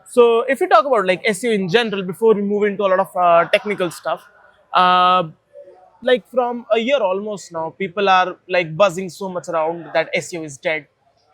So if we talk about like SEO in general, before we move into a lot of technical stuff, uh, like from a year almost now, people are like buzzing so much around that SEO is dead.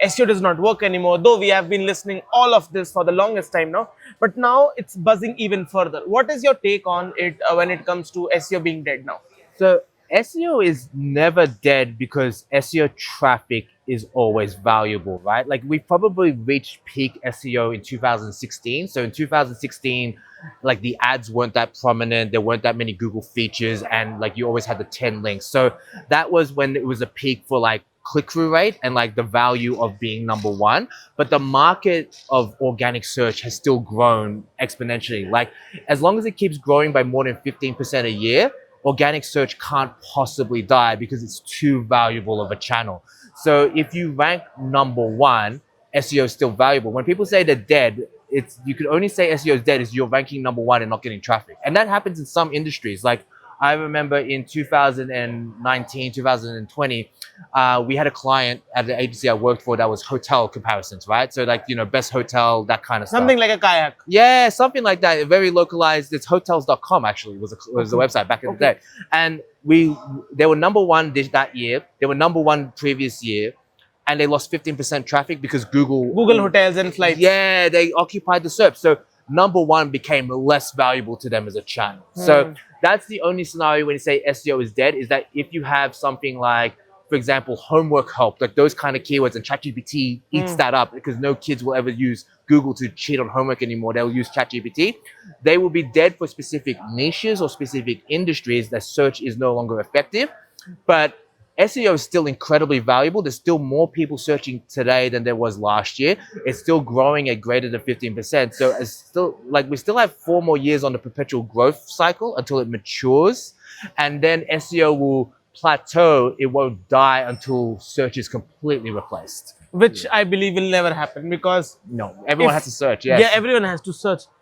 SEO does not work anymore, though we have been listening all of this for the longest time now. But now it's buzzing even further. What is your take on it when it comes to SEO being dead now? So SEO is never dead because SEO traffic is always valuable, right? Like we probably reached peak SEO in 2016. So in 2016, like the ads weren't that prominent, there weren't that many Google features, and like you always had the 10 links. So that was when it was a peak for like click-through rate and like the value of being number one. But the market of organic search has still grown exponentially. Like as long as it keeps growing by more than 15% a year, organic search can't possibly die because it's too valuable of a channel. So if you rank number one, SEO is still valuable. When people say they're dead, it's you can only say SEO is dead is you're ranking number one and not getting traffic. And that happens in some industries. Like I remember in 2019, 2020, we had a client at the agency I worked for that was hotel comparisons, right? So like, best hotel, that kind of stuff. Something like a kayak. Yeah, something like that. Very localized. It's hotels.com actually was the website back in the day. And they were number one that year. They were number one previous year. And they lost 15% traffic because Google hotels and flights. yeah, they occupied the SERP. So number one became less valuable to them as a channel. So that's the only scenario when you say SEO is dead, is that if you have something like, for example, homework help, like those kind of keywords, and ChatGPT eats that up because no kids will ever use Google to cheat on homework anymore. They'll use ChatGPT. They will be dead for specific niches or specific industries that search is no longer effective. But SEO is still incredibly valuable. There's still more people searching today than there was last year. It's still growing at greater than 15%. So it's still like we still have 4 more years on the perpetual growth cycle until it matures. And then SEO will plateau. It won't die until search is completely replaced. Which I believe will never happen because No, everyone has to search. Yes. yeah, everyone has to search.